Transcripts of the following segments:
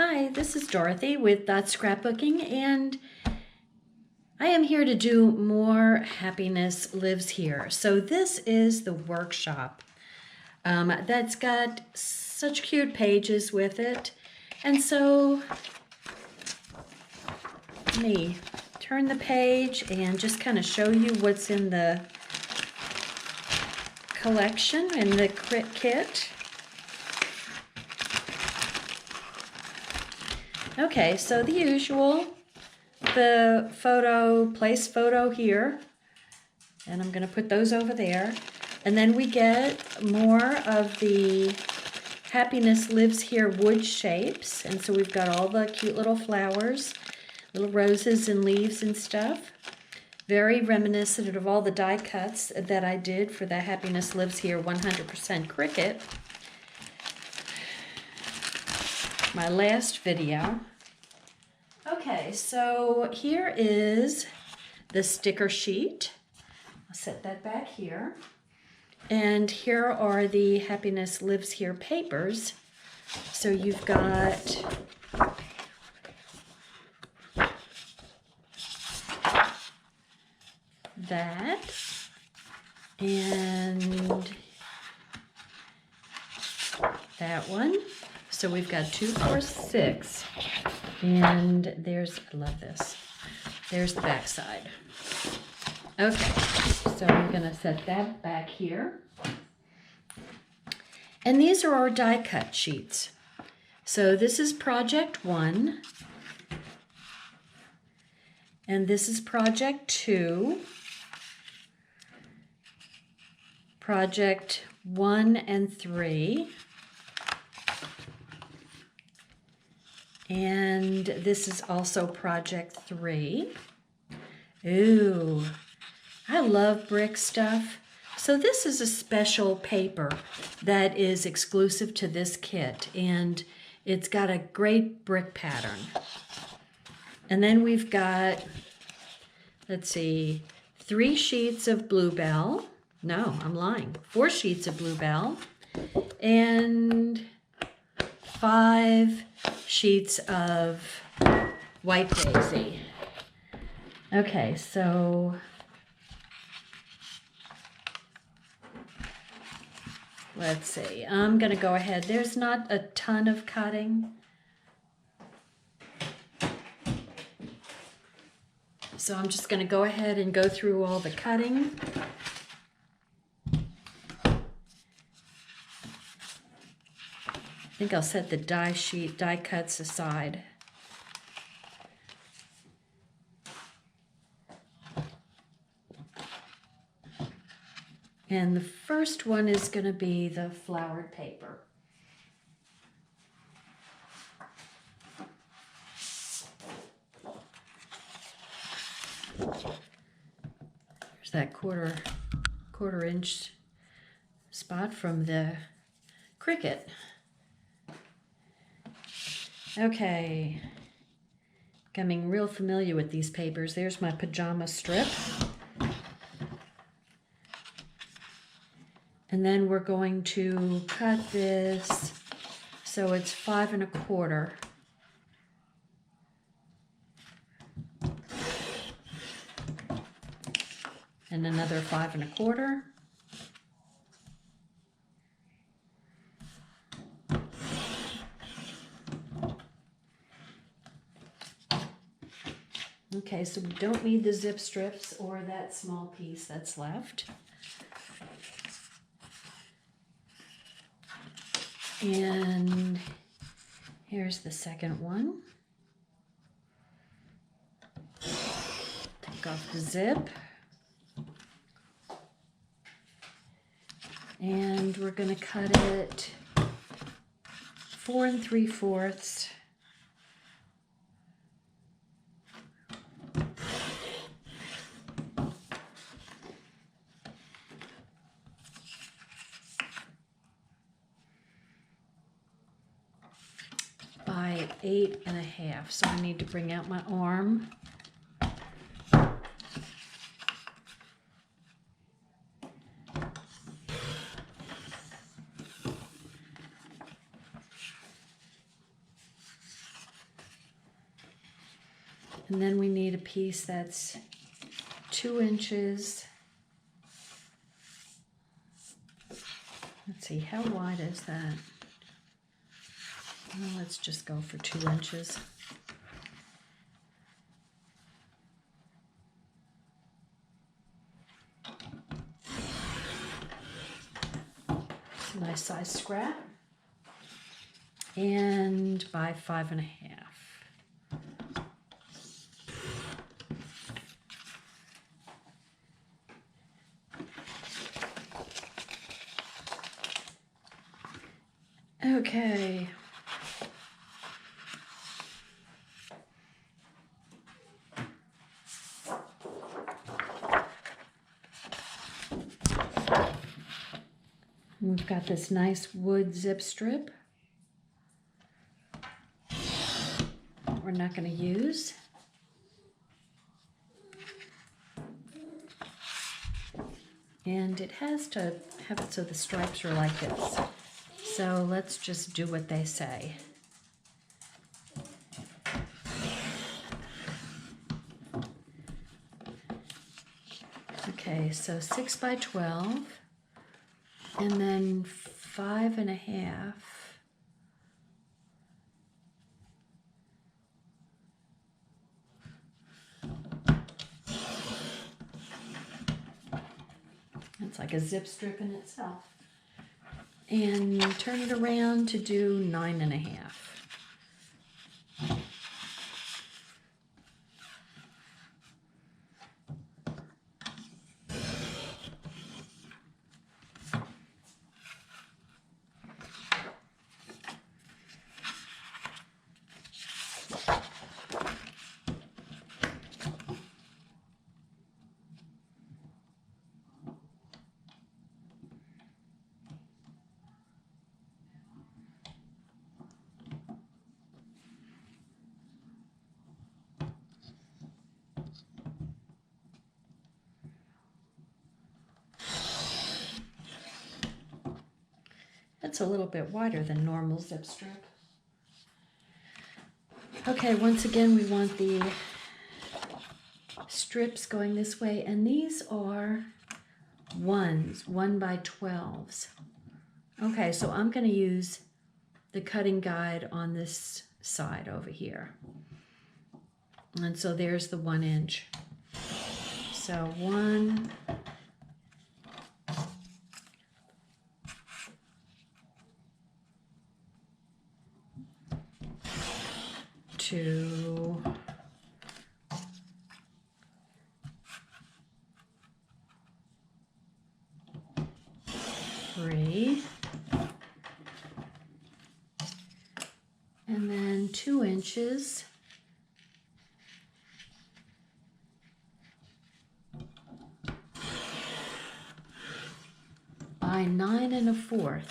Hi, this is Dorothy with Scrapbooking, and I am here to do more Happiness Lives Here. So this is the workshop that's got such cute pages with it. And so let me turn the page and just kind of show you what's in the collection and the kit. Okay, so the usual, the place photo here, and I'm going to put those over there. And then we get more of the Happiness Lives Here wood shapes. And so we've got all the cute little flowers, little roses and leaves and stuff. Very reminiscent of all the die cuts that I did for the Happiness Lives Here 100% Cricut. My last video. Okay, so here is the sticker sheet. I'll set that back here. And here are the Happiness Lives Here papers. So you've got that and that one. So we've got 2, 4, 6, and there's, I love this, there's the back side. Okay, so I'm going to set that back here. And these are our die cut sheets. So this is project 1, and this is project 2, project 1 and 3, and this is also project 3. Ooh, I love brick stuff. So this is a special paper that is exclusive to this kit, and it's got a great brick pattern. And then we've got, let's see, 3 sheets of Bluebell. No, I'm lying. 4 sheets of Bluebell and 5 sheets of White Daisy. Okay, so let's see. I'm going to go ahead. There's not a ton of cutting. So I'm just going to go ahead and go through all the cutting. I think I'll set the die cuts aside. And the first one is going to be the flowered paper. There's that quarter inch spot from the Cricut. Okay, becoming real familiar with these papers. There's my pajama strip. And then we're going to cut this so it's 5 1/4. And another 5 1/4. Okay, so we don't need the zip strips or that small piece that's left. And here's the second one. Take off the zip. And we're going to cut it 4 3/4. By 8 1/2. So I need to bring out my arm. And then we need a piece that's 2 inches. Let's see, how wide is that? Well, let's just go for 2 inches. It's a nice size scrap. And by 5.5. Okay. We've got this nice wood zip strip. We're not going to use. And it has to have it so the stripes are like this. So let's just do what they say. Okay, so 6 by 12, and then 5.5. It's like a zip strip in itself. And turn it around to do 9.5. That's a little bit wider than normal zip strip. Okay, once again, we want the strips going this way, and these are 1 by 12s. Okay, so I'm going to use the cutting guide on this side over here. And so there's the 1 inch. So 1, 2, 3, and then 2 inches. By 9.25.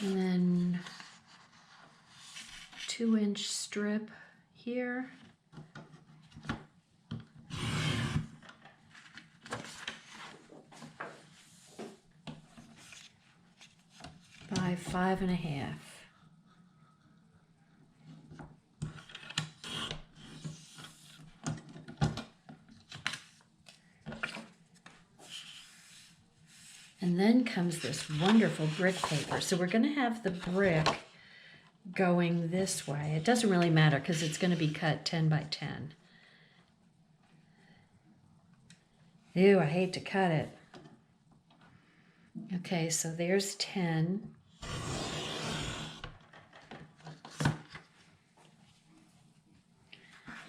And then 2-inch strip here. By 5.5. And then comes this wonderful brick paper. So we're going to have the brick going this way. It doesn't really matter because it's going to be cut 10 by 10. Ew, I hate to cut it. Okay, so there's 10.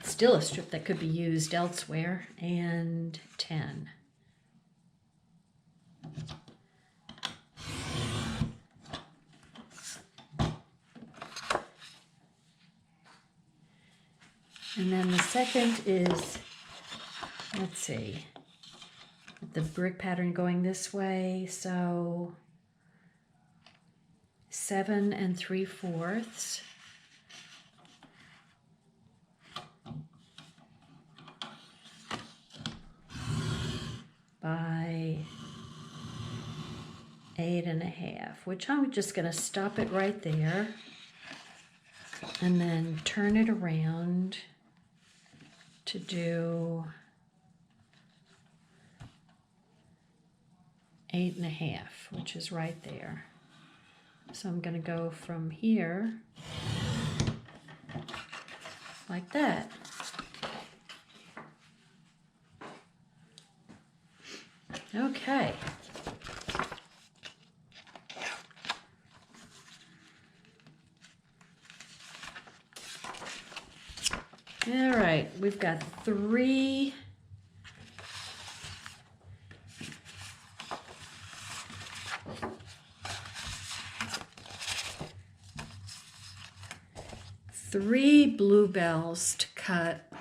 Still a strip that could be used elsewhere, and 10. And then the second is, let's see, the brick pattern going this way, so 7 3/4. by 8.5, which I'm just going to stop it right there and then turn it around to do 8.5, which is right there. So I'm going to go from here like that. Okay. All right, we've got three bluebells to cut.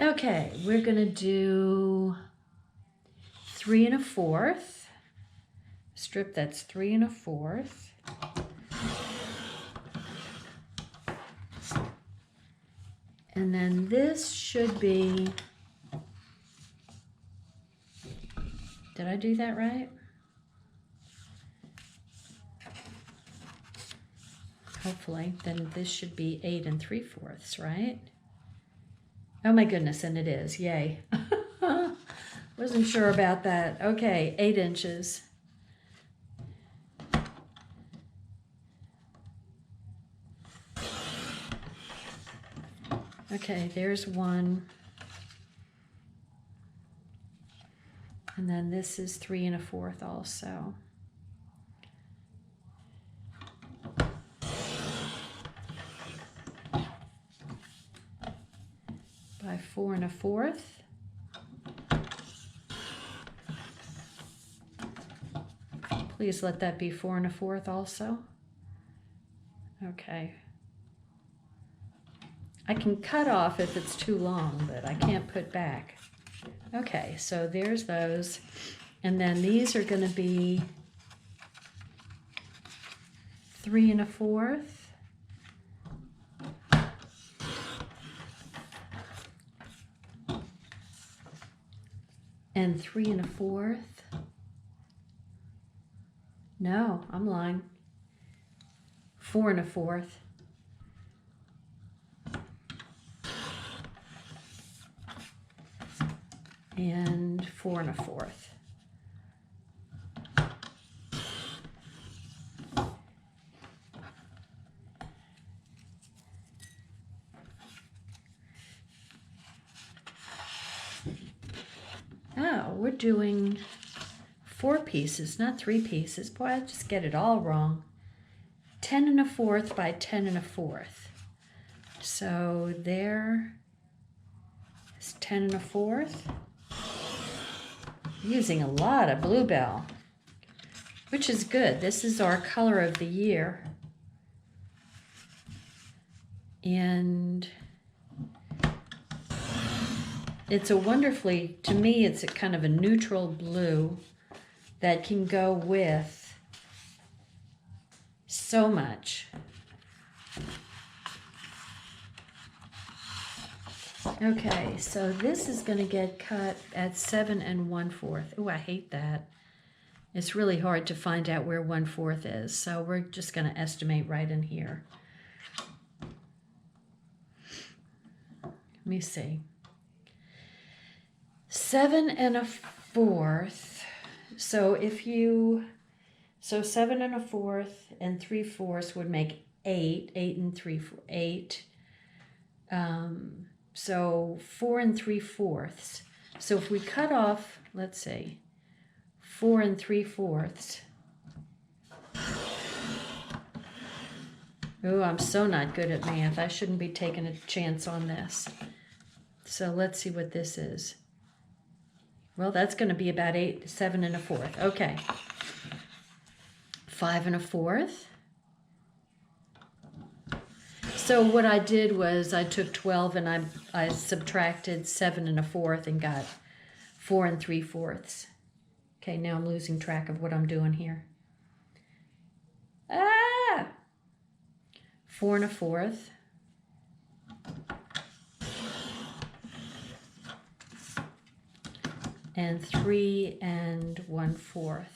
Okay, we're going to do 3 1/4. Strip that's 3 1/4. And then this should be, did I do that right? Hopefully, then this should be 8 3/4, right? Oh my goodness, and it is, yay. Wasn't sure about that. Okay, 8 inches. Okay, there's one. And then this is 3 1/4 also. By 4 1/4. Please let that be 4 1/4 also. Okay. I can cut off if it's too long, but I can't put back. Okay, so there's those. And then these are going to be 3 1/4. And 3 1/4. No, I'm lying. 4 1/4. And 4 1/4. Oh, we're doing 4 pieces, not 3 pieces. Boy, I just get it all wrong. 10 1/4 by 10 1/4. So there is 10 1/4. Using a lot of bluebell, which is good. This is our color of the year. And it's a wonderfully, to me, it's a kind of a neutral blue that can go with so much. Okay, so this is going to get cut at 7 1/4. Oh, I hate that. It's really hard to find out where 1/4 is, so we're just going to estimate right in here. Let me see. 7 1/4. So if you, so 7 1/4 and 3/4 would make 8. 8 3/4. 8. So 4 3/4. So if we cut off, let's see, 4 3/4. Oh, I'm so not good at math. I shouldn't be taking a chance on this. So let's see what this is. Well, that's going to be about 7 1/4. Okay. 5 1/4. So what I did was I took 12 and I subtracted 7 1/4 and got 4 3/4. Okay, now I'm losing track of what I'm doing here. Ah! 4 1/4, and 3 1/4.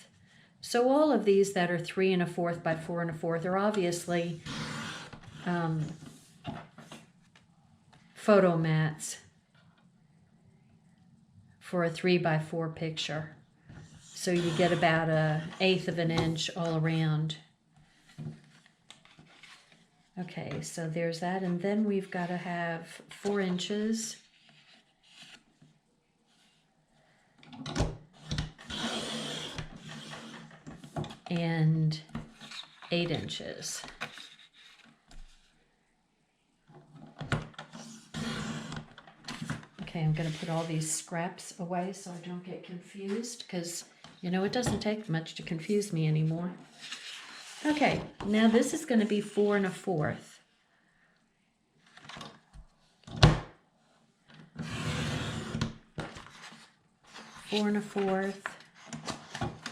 So all of these that are 3 1/4 by 4 1/4 are obviously photo mats for a 3 by 4 picture. So you get about 1/8 of an inch all around. Okay, so there's that, and then we've got to have 4 inches. And 8 inches. Okay, I'm going to put all these scraps away so I don't get confused, because, you know, it doesn't take much to confuse me anymore. Okay, now this is going to be 4 1/4. Four and 1/4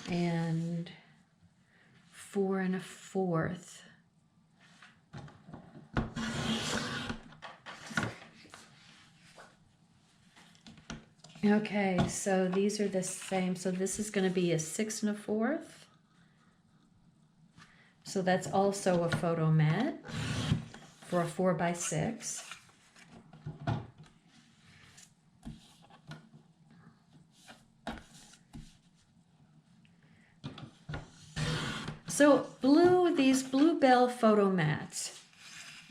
and 4 1/4. Okay, so these are the same. So this is going to be a 6 1/4. So that's also a photo mat for a 4 by 6. So these Bluebell photo mats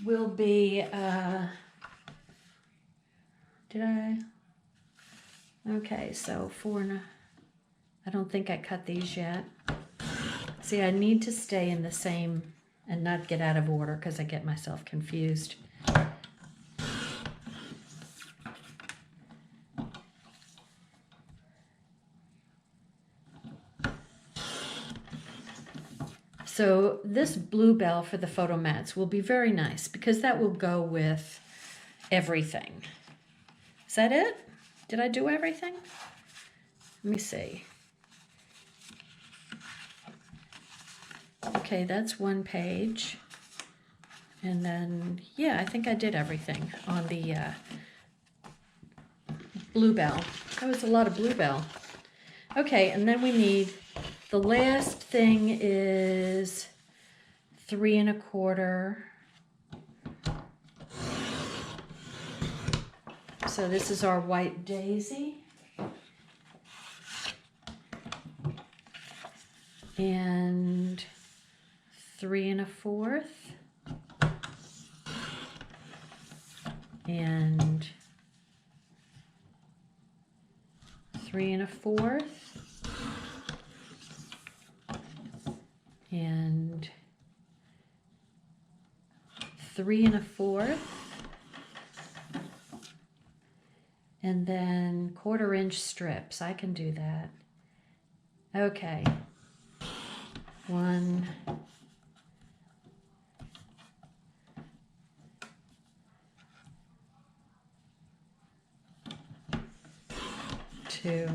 will be, okay, so I don't think I cut these yet. See, I need to stay in the same and not get out of order because I get myself confused. So this Bluebell for the photo mats will be very nice because that will go with everything. Is that it? Did I do everything? Let me see. Okay, that's one page. And then, yeah, I think I did everything on the Bluebell. That was a lot of Bluebell. Okay, and then we need, the last thing is 3 1/4. So this is our white daisy. And 3 1/4. And 3 1/4. And 3 1/4. And then 1/4 inch strips. I can do that. Okay. 1, 2,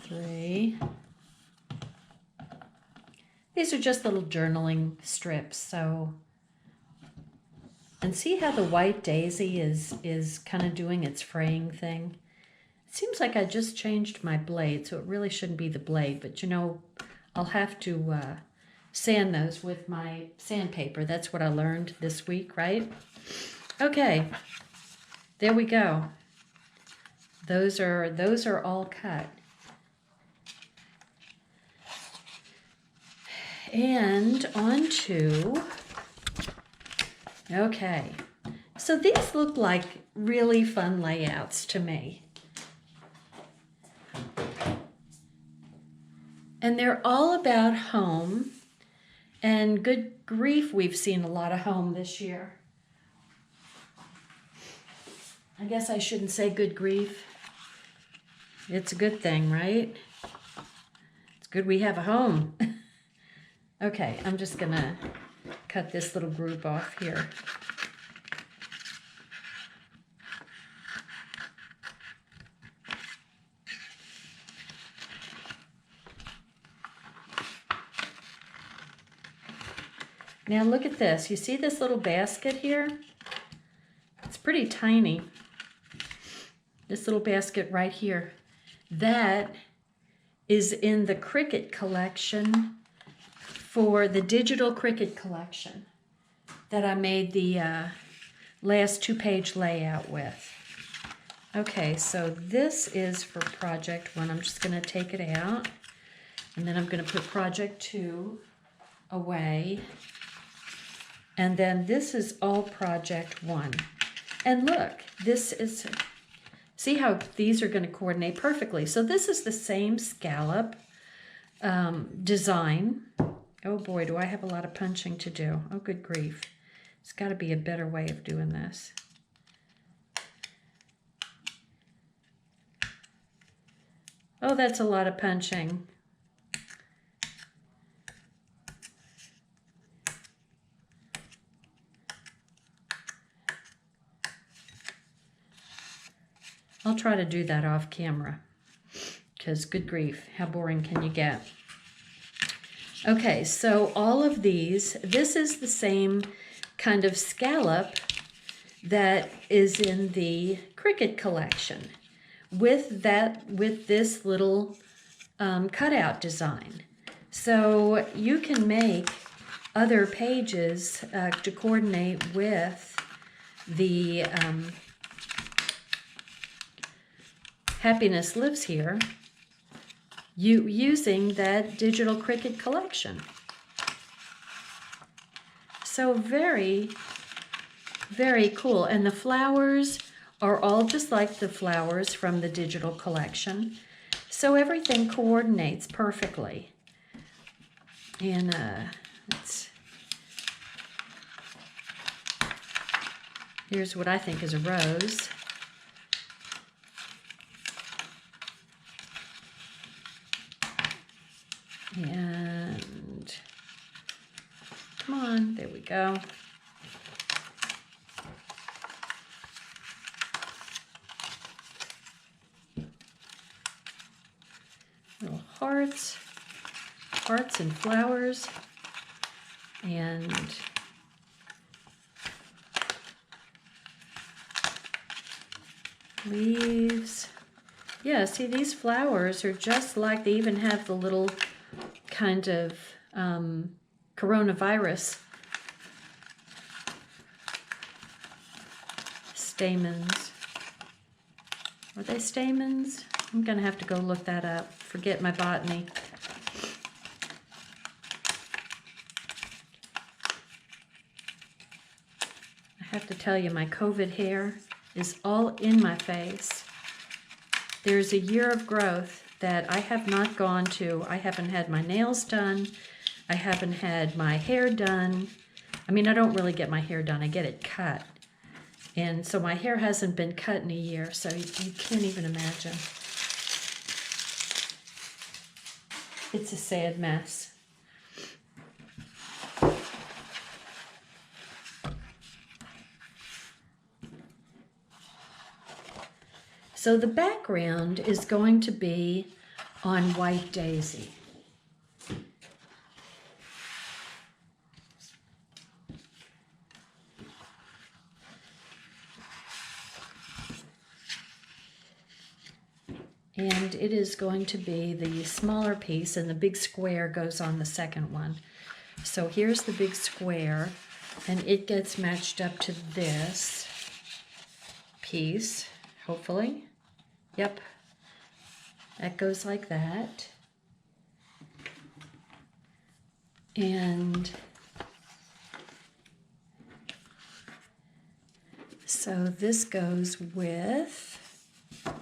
3. These are just little journaling strips, so, and see how the white daisy is kind of doing its fraying thing? It seems like I just changed my blade, so it really shouldn't be the blade, but you know, I'll have to sand those with my sandpaper. That's what I learned this week, right? Okay, there we go. Those are all cut. And on to, okay, so these look like really fun layouts to me. And they're all about home, and good grief, we've seen a lot of home this year. I guess I shouldn't say good grief. It's a good thing, right? It's good we have a home. Okay, I'm just gonna cut this little group off here. Now look at this. You see this little basket here? It's pretty tiny. This little basket right here. That is in the Cricut collection for the digital Cricut collection that I made the last 2-page layout with. Okay, so this is for project 1. I'm just going to take it out, and then I'm going to put project 2 away. And then this is all project 1. And look, this is, see how these are going to coordinate perfectly. So this is the same scallop design. Oh boy, do I have a lot of punching to do. Oh, good grief. There's got to be a better way of doing this. Oh, that's a lot of punching. I'll try to do that off camera, because good grief, how boring can you get? Okay, so all of these, this is the same kind of scallop that is in the Cricut collection with this little cutout design. So you can make other pages to coordinate with the Happiness Lives Here, using that digital Cricut collection. So very, very cool. And the flowers are all just like the flowers from the digital collection. So everything coordinates perfectly. And here's what I think is a rose. And come on, there we go. Little hearts and flowers, and leaves. Yeah, see, these flowers are just like, they even have the little kind of coronavirus stamens. Are they stamens? I'm gonna have to go look that up. Forget my botany. I have to tell you, my COVID hair is all in my face. There's a year of growth that I have not gone to. I haven't had my nails done. I haven't had my hair done. I mean, I don't really get my hair done. I get it cut. And so my hair hasn't been cut in a year, so you can't even imagine. It's a sad mess. So the background is going to be on white daisy. And it is going to be the smaller piece, and the big square goes on the second one. So here's the big square, and it gets matched up to this piece, hopefully. Yep, that goes like that. And so this goes with that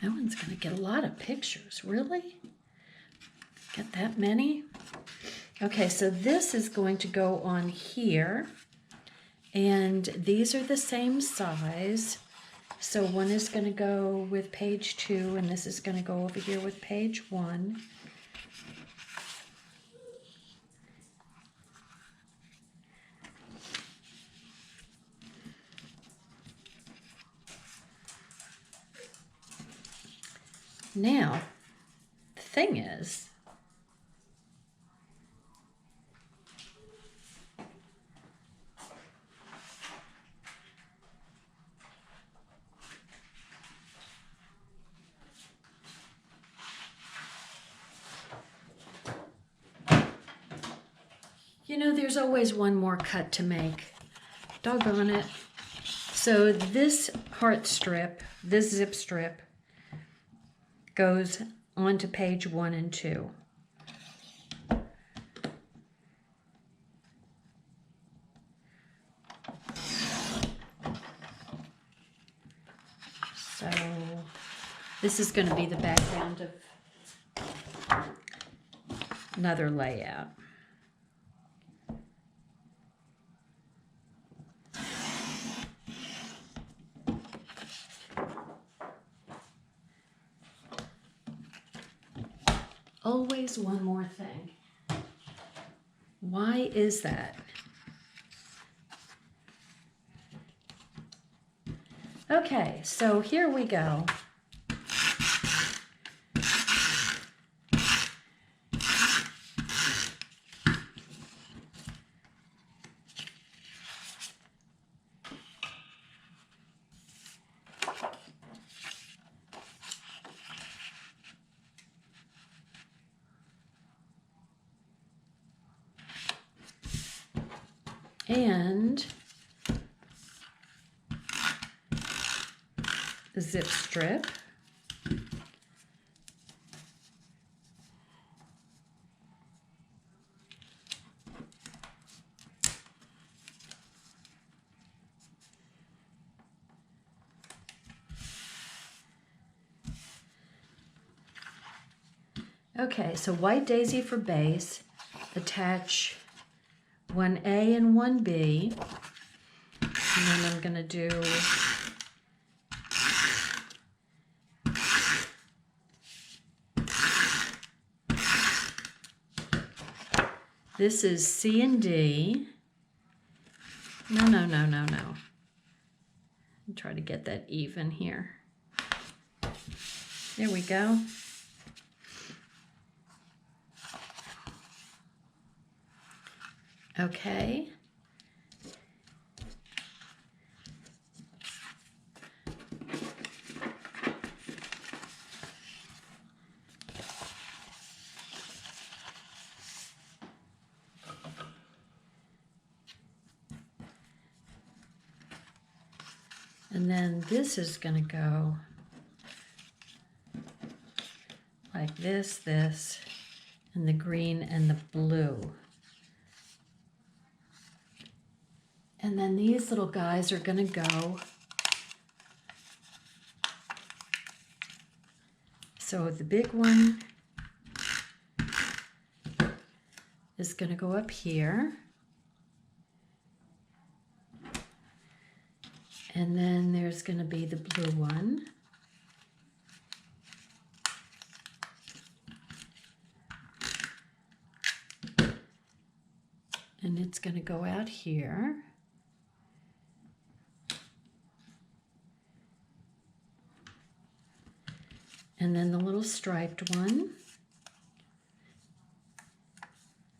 one's going to get a lot of pictures, really? Get that many? Okay, so this is going to go on here, and these are the same size. So one is going to go with page 2, and this is going to go over here with page 1. Now, the thing is, you know, there's always one more cut to make. Doggone it. So this heart strip, this zip strip, goes onto page 1 and 2. So this is going to be the background of another layout. Always one more thing. Why is that? Okay, so here we go. And the zip strip. Okay, so white daisy for base, attach 1A and 1B, and then I'm going to do this is C and D. No. Try to get that even here. There we go. Okay. And then this is going to go like this, and the green and the blue. And then these little guys are going to go. So the big one is going to go up here. And then there's going to be the blue one. And it's going to go out here. And then the little striped one.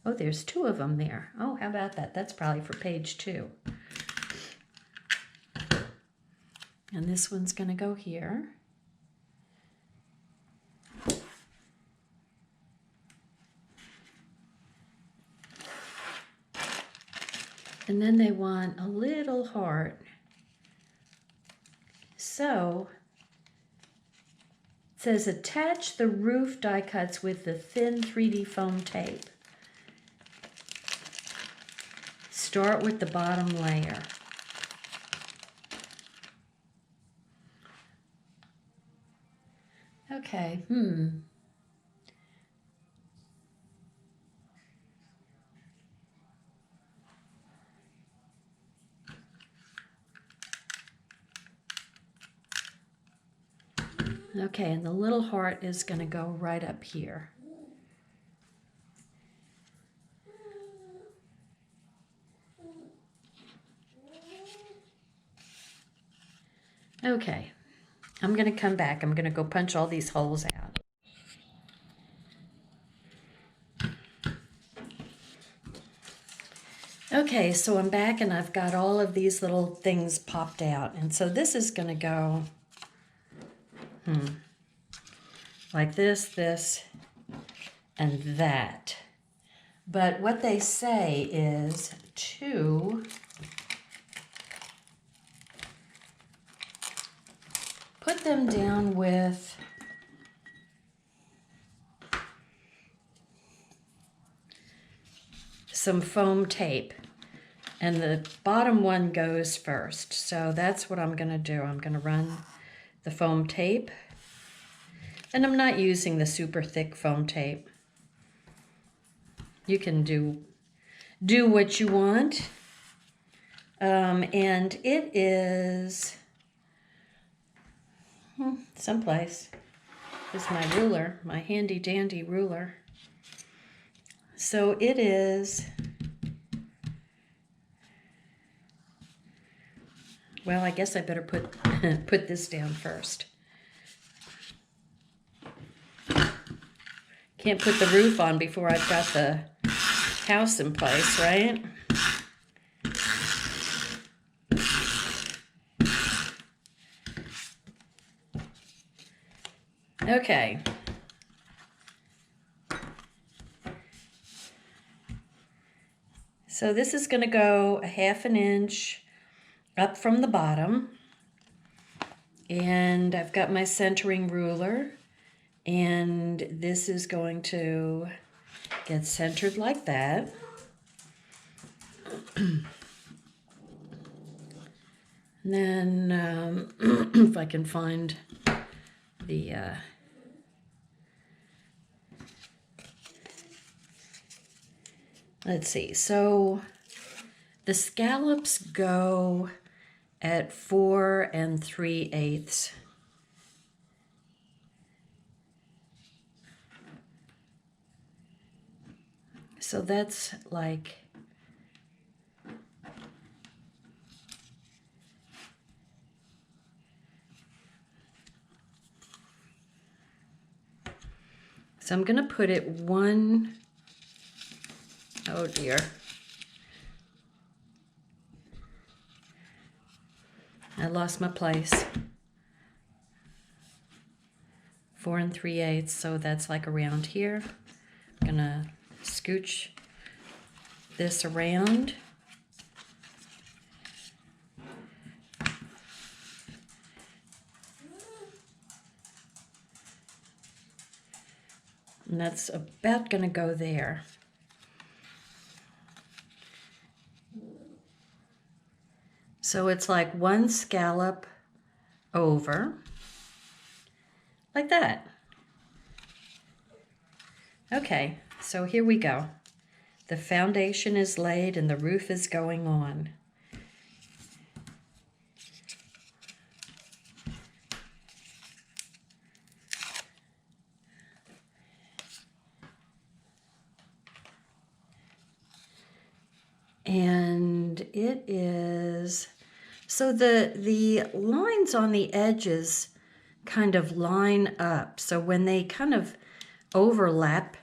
Oh, there's 2 of them there. Oh, how about that? That's probably for page 2. And this one's going to go here. And then they want a little heart. So it says attach the roof die cuts with the thin 3D foam tape. Start with the bottom layer. Okay, Okay, and the little heart is going to go right up here. Okay, I'm going to come back. I'm going to go punch all these holes out. Okay, so I'm back and I've got all of these little things popped out. And so this is going to go like this, and that. But what they say is to put them down with some foam tape. And the bottom one goes first. So that's what I'm going to do. I'm going to run the foam tape. And I'm not using the super thick foam tape. You can do what you want. And it is someplace. This is my ruler, my handy dandy ruler. So it is, well, I guess I better put put this down first. Can't put the roof on before I've got the house in place, right? Okay. So this is going to go a 1/2 inch up from the bottom. And I've got my centering ruler. And this is going to get centered like that. And then if I can find the let's see, so the scallops go at 4 3/8. So that's like, so I'm going to put it one, oh dear. I lost my place. 4 3/8, so that's like around here. I'm going to scooch this around. And that's about going to go there. So it's like one scallop over, like that. Okay, so here we go. The foundation is laid and the roof is going on. And it is, so the lines on the edges kind of line up. So when they kind of overlap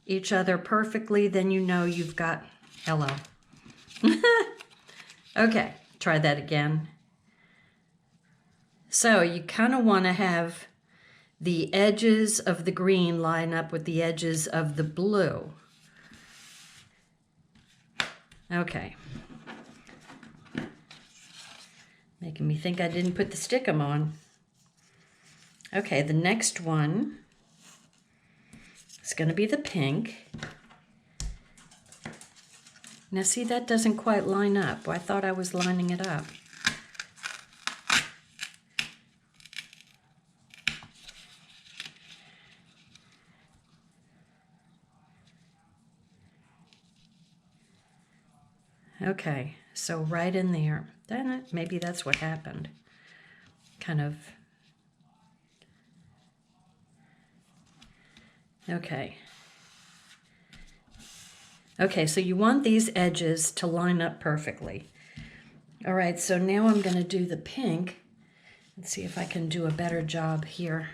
each other perfectly, then you know you've got, hello. Okay, try that again. So you kind of want to have the edges of the green line up with the edges of the blue. Okay. Making me think I didn't put the stickum on. Okay, the next one is going to be the pink. Now see, that doesn't quite line up. I thought I was lining it up. Okay, so right in there. Then maybe that's what happened. Kind of. Okay. Okay, so you want these edges to line up perfectly. All right, so now I'm going to do the pink. Let's see if I can do a better job here.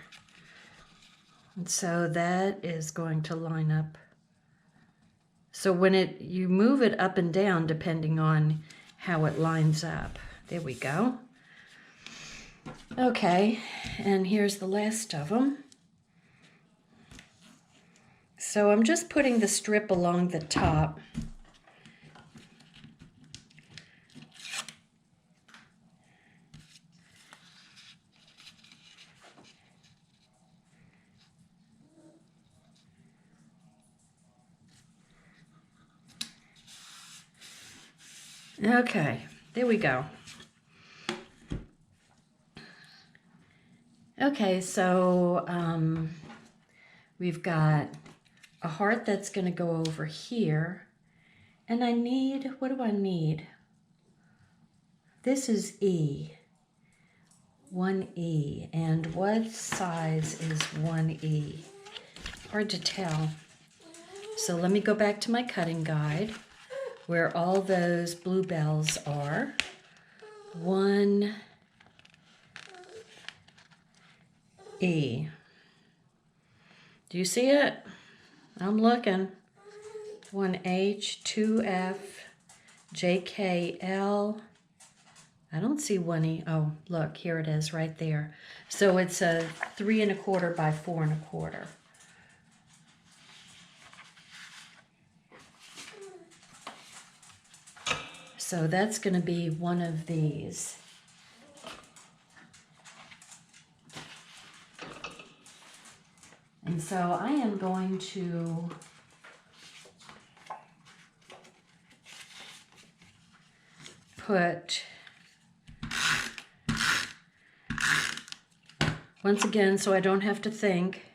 And so that is going to line up So when you move it up and down depending on how it lines up. There we go. Okay, and here's the last of them. So I'm just putting the strip along the top. Okay, there we go. Okay, so we've got a heart that's going to go over here. And I need, what do I need? This is E, 1E. And what size is 1E? Hard to tell. So let me go back to my cutting guide where all those bluebells are. 1E. Do you see it? I'm looking. 1H, 2F, JKL. I don't see 1E. Oh, look, here it is right there. So it's a 3 1/4 by 4 1/4. So that's going to be one of these. And so I am going to put, once again, so I don't have to think,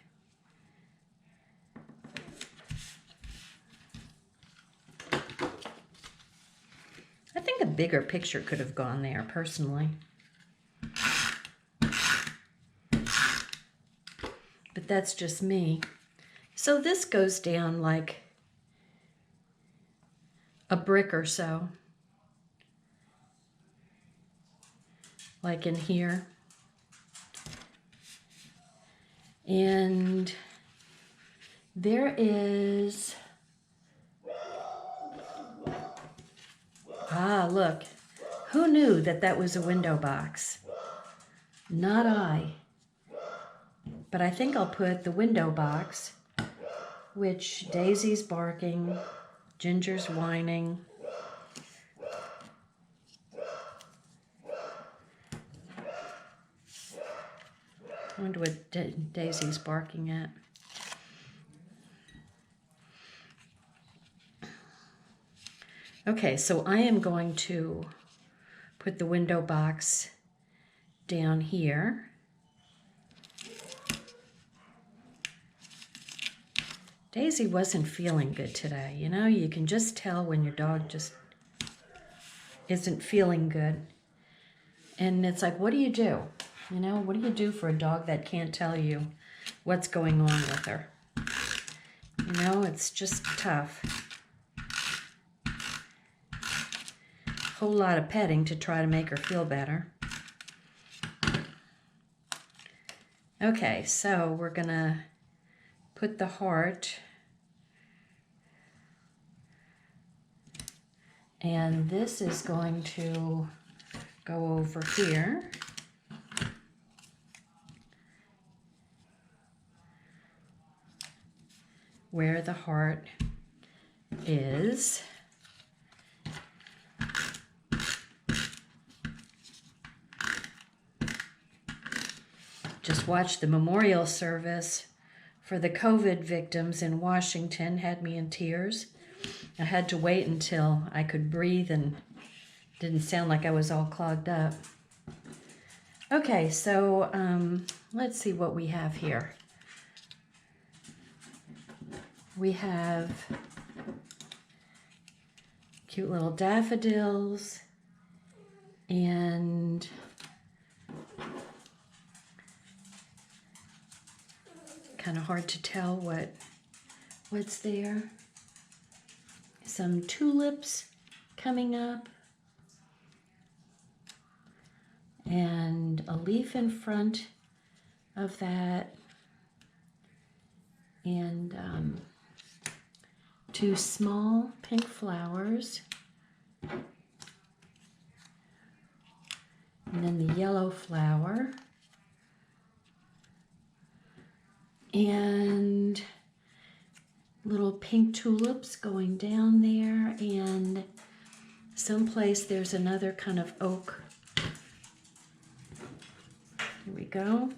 I think a bigger picture could have gone there, personally. But that's just me. So this goes down like a brick or so. Like in here. And there is, look, who knew that that was a window box? Not I. But I think I'll put the window box, which Daisy's barking, Ginger's whining. I wonder what Daisy's barking at. Okay, so I am going to put the window box down here. Daisy wasn't feeling good today. You know, you can just tell when your dog just isn't feeling good. And it's like, what do you do? You know, what do you do for a dog that can't tell you what's going on with her? You know, it's just tough. Whole lot of petting to try to make her feel better. Okay, so we're gonna put the heart, and this is going to go over here. Where the heart is. Just watched the memorial service for the COVID victims in Washington, had me in tears. I had to wait until I could breathe and didn't sound like I was all clogged up. Okay, so let's see what we have here. We have cute little daffodils and kind of hard to tell what's there. Some tulips coming up and a leaf in front of that, and 2 small pink flowers. And then the yellow flower. And little pink tulips going down there, and someplace there's another kind of oak. Here we go.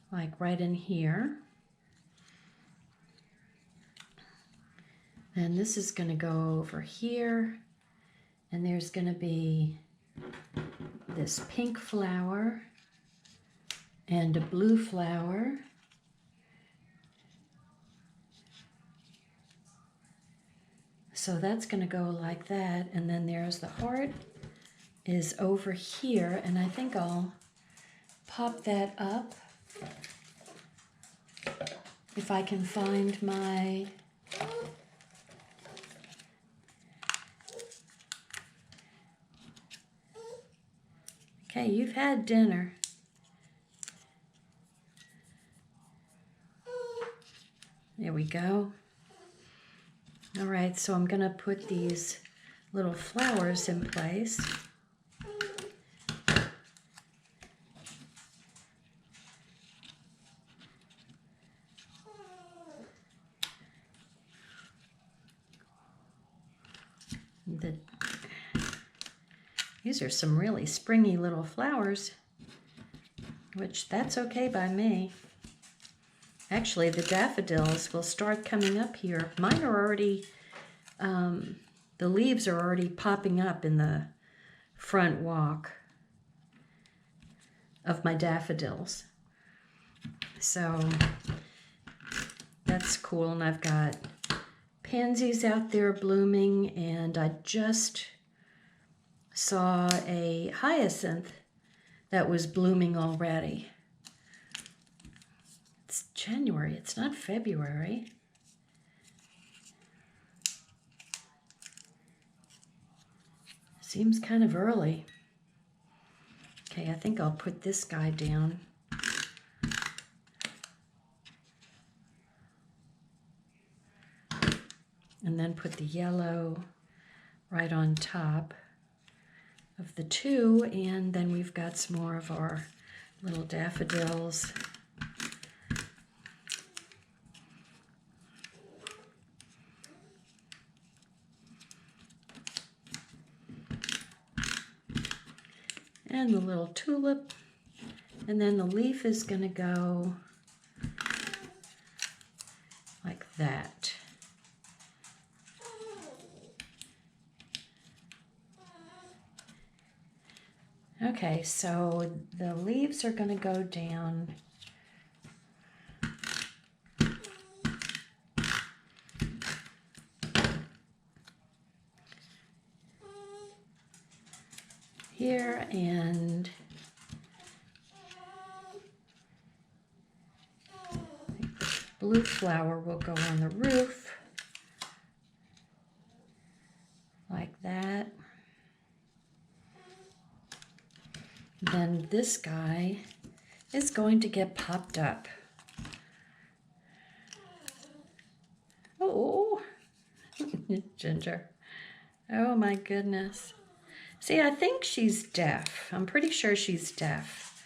Like right in here. And this is going to go over here, and there's going to be this pink flower and a blue flower. So that's going to go like that, and then there's the heart is over here, and I think I'll pop that up if I can find my okay, you've had dinner. There we go. All right, so I'm going to put these little flowers in place. These are some really springy little flowers, which that's okay by me. Actually, the daffodils will start coming up here. Mine are already, the leaves are already popping up in the front walk of my daffodils. So that's cool, and I've got pansies out there blooming, and I just saw a hyacinth that was blooming already. It's January, it's not February. Seems kind of early. Okay, I think I'll put this guy down. And then put the yellow right on top of the two, and then we've got some more of our little daffodils. And the little tulip, and then the leaf is going to go like that. Okay, so the leaves are going to go down here, and blue flower will go on the roof like that. Then this guy is going to get popped up. Oh, Ginger. Oh my goodness. See, I think she's deaf. I'm pretty sure she's deaf.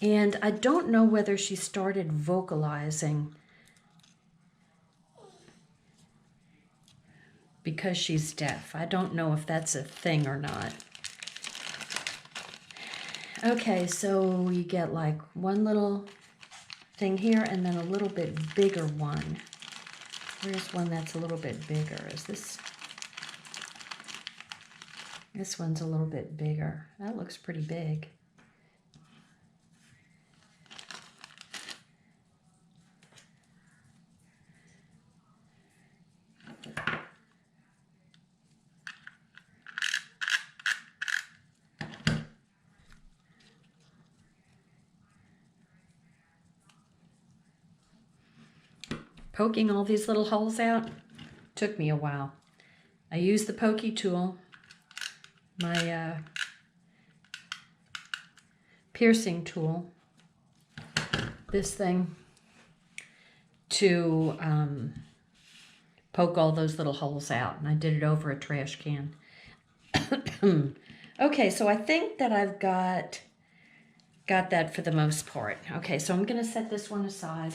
And I don't know whether she started vocalizing because she's deaf. I don't know if that's a thing or not. Okay, so you get like one little thing here and then a little bit bigger one. Where's one that's a little bit bigger? Is this? This one's a little bit bigger. That looks pretty big. Poking all these little holes out took me a while. I used the pokey tool, my piercing tool, this thing, to poke all those little holes out, and I did it over a trash can. Okay, so I think that I've got that for the most part. Okay, so I'm going to set this one aside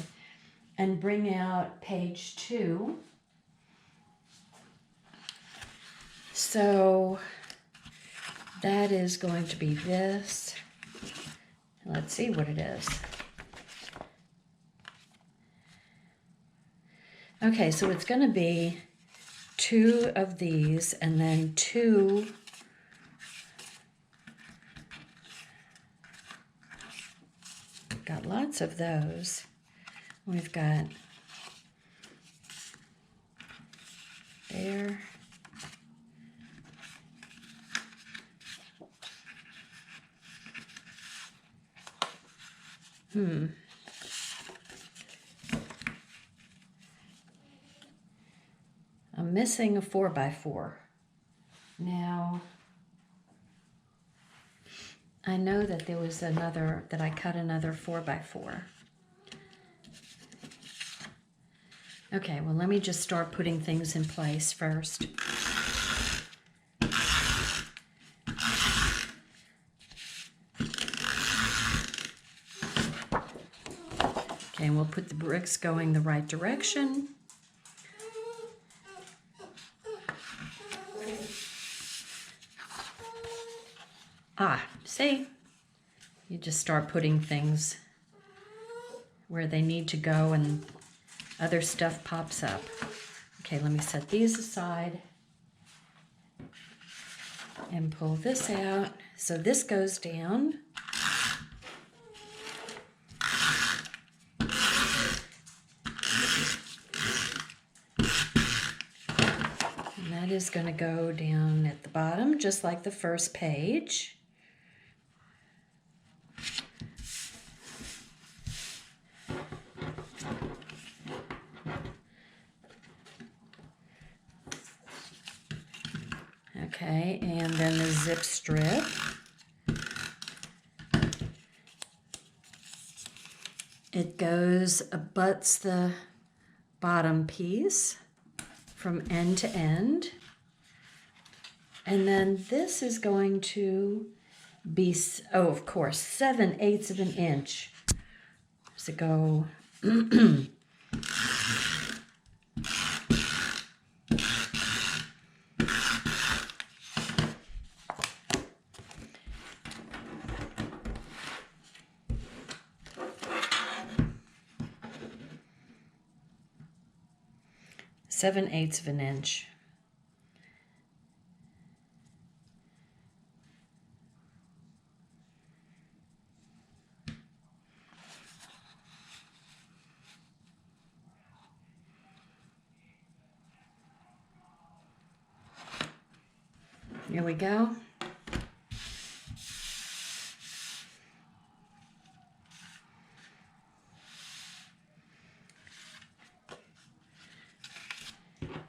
and bring out page 2. So that is going to be this. Let's see what it is. Okay, so it's going to be 2 of these and then 2 got lots of those. We've got there. I'm missing a 4x4. Now, I know that there was another, that I cut another 4x4. Okay, well, let me just start putting things in place first. Okay, and we'll put the bricks going the right direction. See? You just start putting things where they need to go and other stuff pops up. Okay, let me set these aside and pull this out. So this goes down. And that is going to go down at the bottom, just like the first page. Okay, and then the zip strip. It abuts the bottom piece from end to end. And then this is going to be, oh, of course, 7/8 of an inch. So go 7/8 of an inch. Here we go.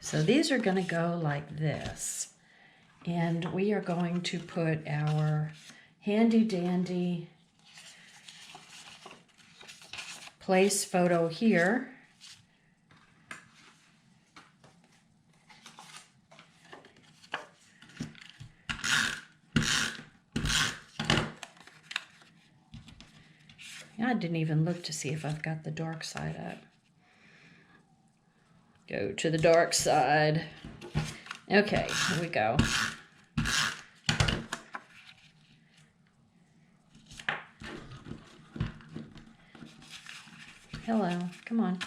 So these are going to go like this. And we are going to put our handy dandy place photo here. I didn't even look to see if I've got the dark side up. Go to the dark side. Okay, here we go. Hello, come on.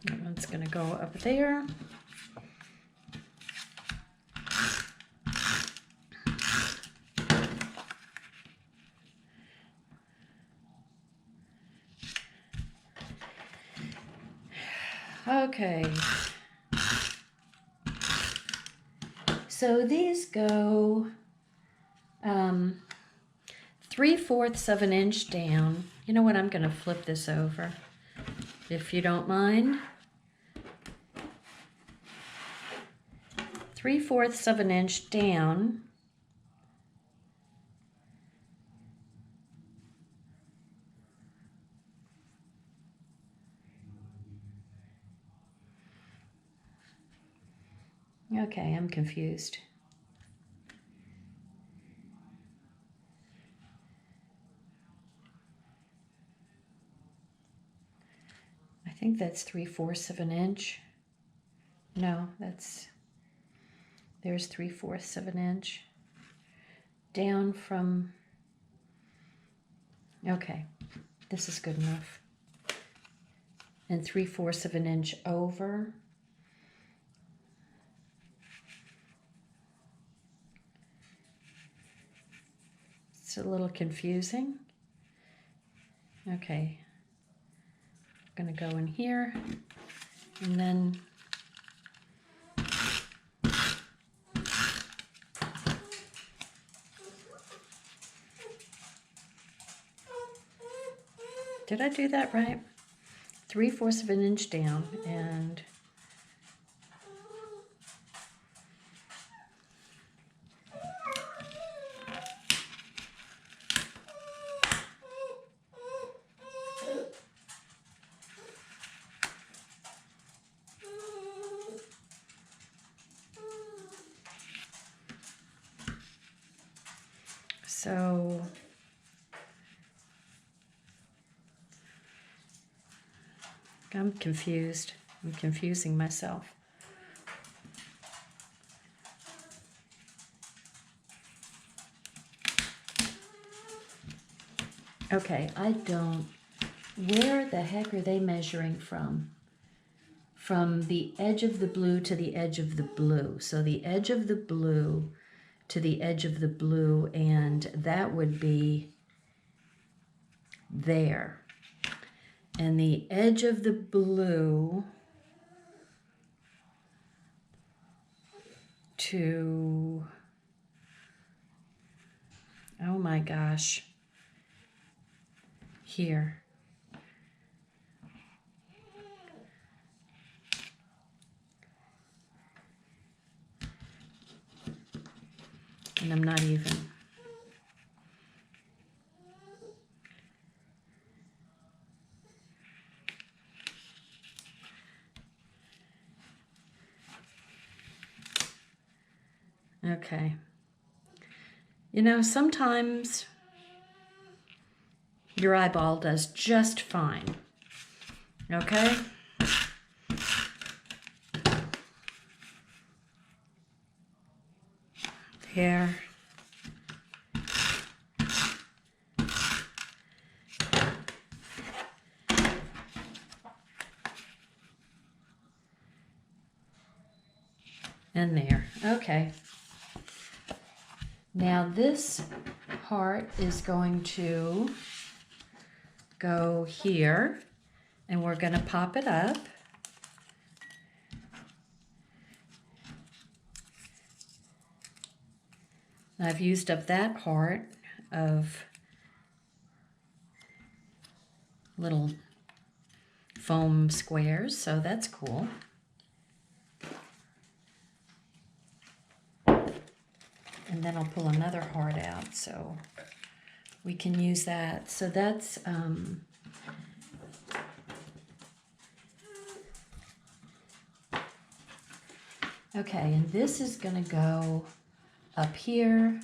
That one's gonna go up there. Okay, so these go 3/4 of an inch down. You know what, I'm going to flip this over, if you don't mind. 3/4 of an inch down. Okay, I'm confused. I think that's 3/4 of an inch. No, there's 3/4 of an inch. Down from, okay, this is good enough. And 3/4 of an inch over. It's a little confusing. Okay, I'm gonna go in here and then did I do that right? 3/4 of an inch down and so I'm confused. I'm confusing myself. Okay, where the heck are they measuring from? From the edge of the blue to the edge of the blue. So the edge of the blue to the edge of the blue, and that would be there. And the edge of the blue to, oh my gosh, here. And I'm not even. Okay. You know, sometimes your eyeball does just fine. Okay? There. And there. Okay. Now this part is going to go here, and we're going to pop it up. I've used up that heart of little foam squares, so that's cool. And then I'll pull another heart out so we can use that. So that's okay, and this is going to go up here,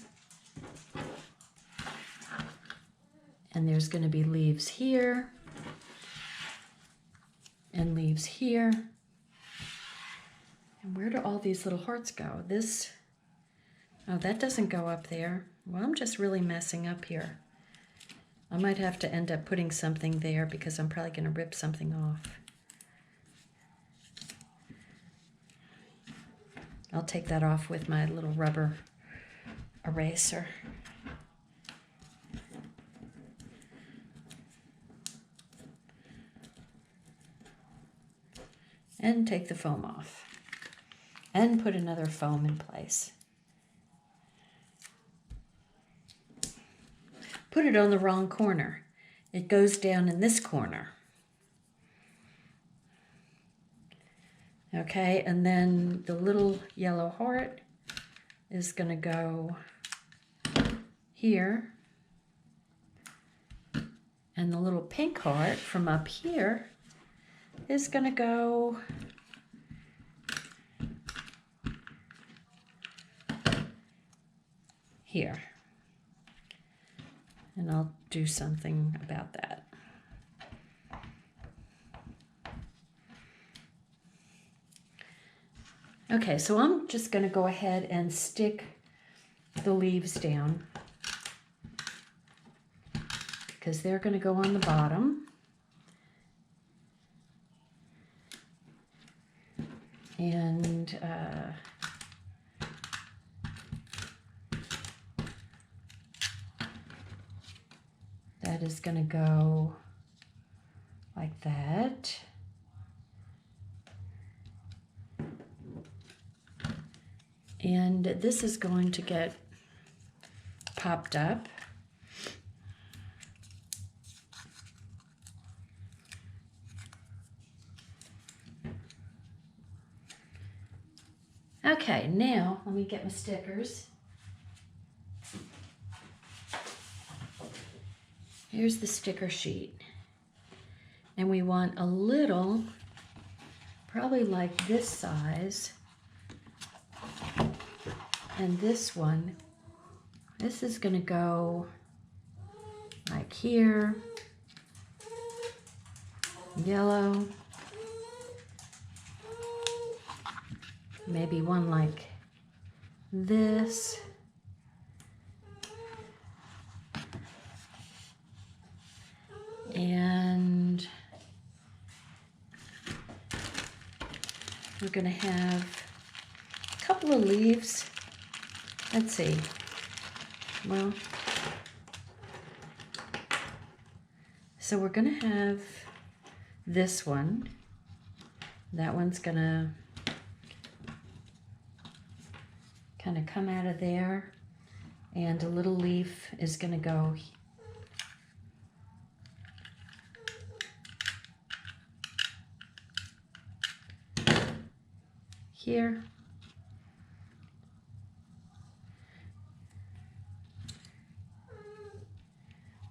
and there's going to be leaves here and leaves here. And where do all these little hearts go? This, oh, that doesn't go up there. Well, I'm just really messing up here. I might have to end up putting something there because I'm probably going to rip something off. I'll take that off with my little rubber eraser. And take the foam off. And put another foam in place. Put it on the wrong corner. It goes down in this corner. Okay, and then the little yellow heart is going to go here. And the little pink heart from up here is going to go here. And I'll do something about that. Okay, so I'm just going to go ahead and stick the leaves down because they're going to go on the bottom. And that is going to go like that. And this is going to get popped up. Okay, now let me get my stickers. Here's the sticker sheet. And we want a little, probably like this size. And this one, this is going to go like here, yellow, maybe one like this, and we're going to have a couple of leaves. Let's see. Well, so we're going to have this one. That one's going to kind of come out of there, and a little leaf is going to go here.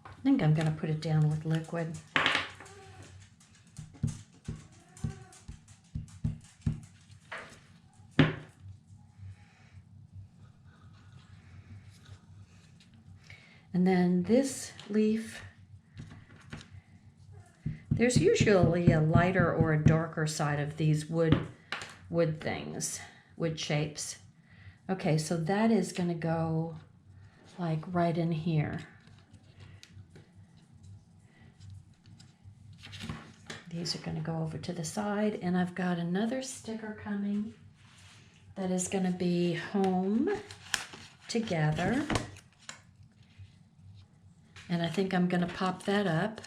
I think I'm going to put it down with liquid. And then this leaf, there's usually a lighter or a darker side of these wood things, wood shapes. Okay, so that is going to go like right in here. These are going to go over to the side, and I've got another sticker coming that is going to be home together. And I think I'm going to pop that up.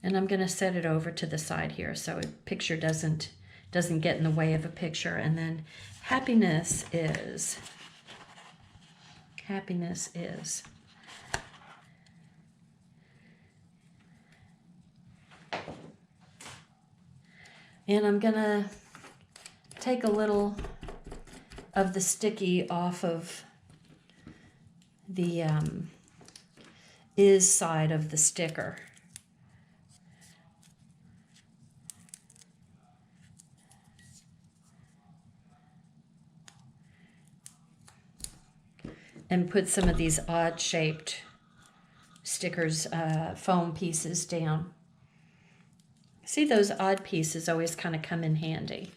And I'm going to set it over to the side here so a picture doesn't get in the way of a picture. And then happiness is. And I'm going to take a little of the sticky off of the is side of the sticker. And put some of these odd shaped stickers, foam pieces down. See, those odd pieces always kind of come in handy.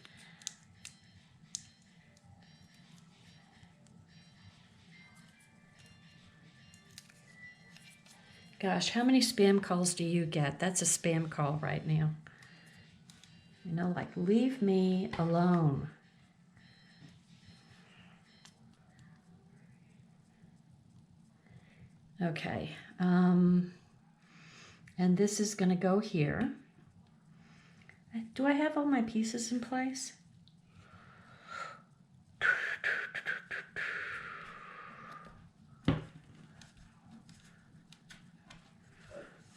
Gosh, how many spam calls do you get? That's a spam call right now. You know, like, leave me alone. Okay, and this is going to go here. Do I have all my pieces in place?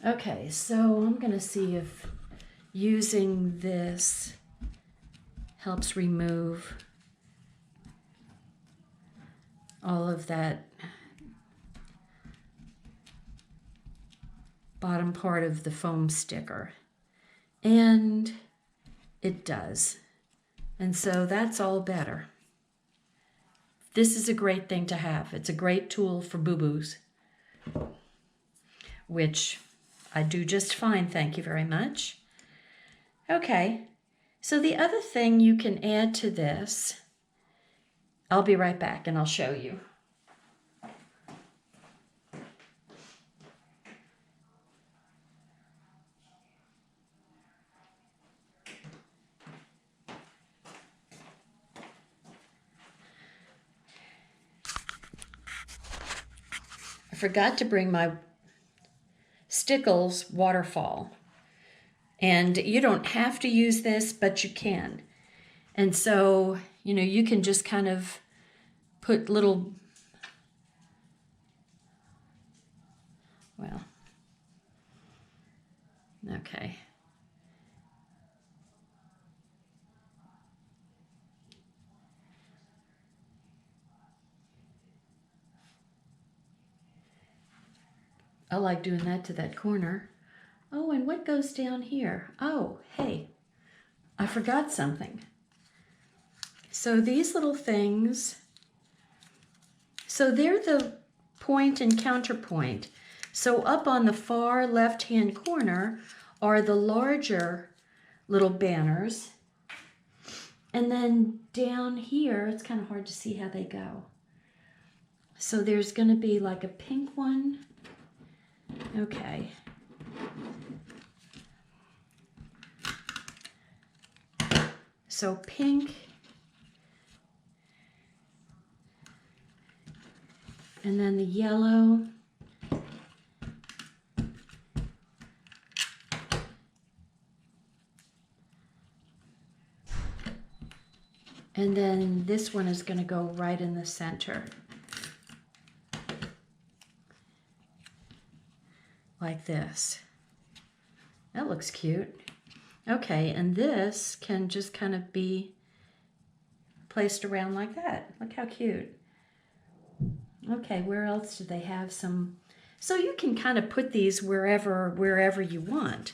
Okay, so I'm going to see if using this helps remove all of that bottom part of the foam sticker. And it does. And so that's all better. This is a great thing to have. It's a great tool for boo-boos, which I do just fine, thank you very much. Okay, so the other thing you can add to this, I'll be right back and I'll show you. I forgot to bring my Stickles waterfall. And you don't have to use this, but you can. And so, you know, you can just kind of put little, well, okay. I like doing that to that corner. Oh, and what goes down here? Oh, hey, I forgot something. So these little things, so they're the point and counterpoint. So up on the far left-hand corner are the larger little banners. And then down here, it's kind of hard to see how they go. So there's going to be like a pink one. Okay. So pink. And then the yellow. And then this one is going to go right in the center. Like this. That looks cute. Okay, and this can just kind of be placed around like that. Look how cute. Okay, where else do they have some? So you can kind of put these wherever you want.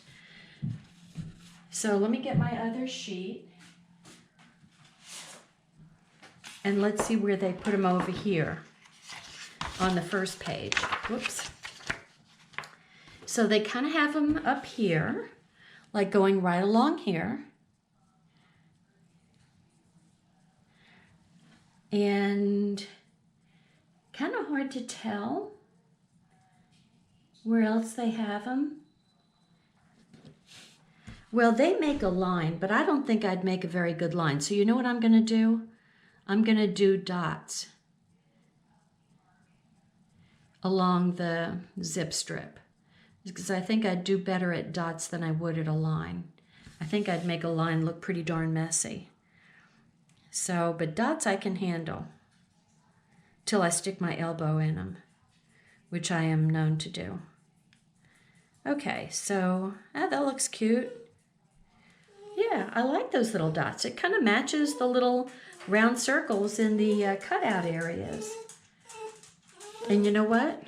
So let me get my other sheet. And let's see where they put them over here on the first page. Whoops. So they kind of have them up here, like going right along here. And kind of hard to tell where else they have them. Well, they make a line, but I don't think I'd make a very good line. So you know what I'm going to do? I'm going to do dots along the zip strip, because I think I'd do better at dots than I would at a line. I think I'd make a line look pretty darn messy. So, but dots I can handle till I stick my elbow in them, which I am known to do. Okay, so that looks cute. Yeah, I like those little dots. It kind of matches the little round circles in the cutout areas. And you know what?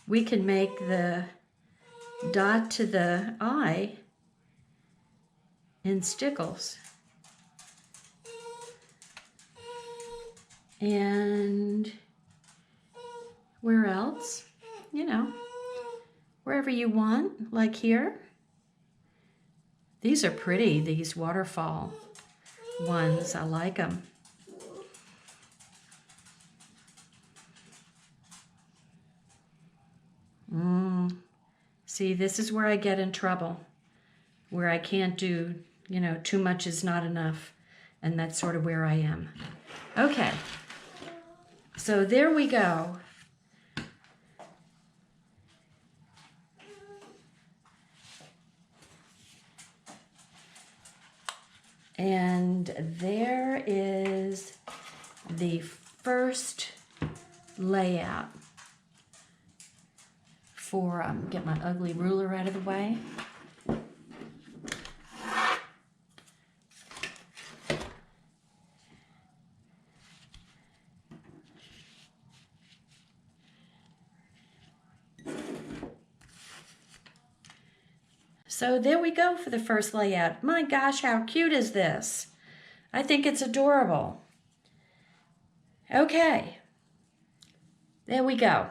We can make the dot to the eye in Stickles. And where else? You know, wherever you want, like here. These are pretty, these waterfall ones. I like them. See, this is where I get in trouble, where I can't do, you know, too much is not enough. And that's sort of where I am. Okay, so there we go. And there is the first layout before I get my ugly ruler out of the way. So there we go for the first layout. My gosh, how cute is this? I think it's adorable. Okay, there we go.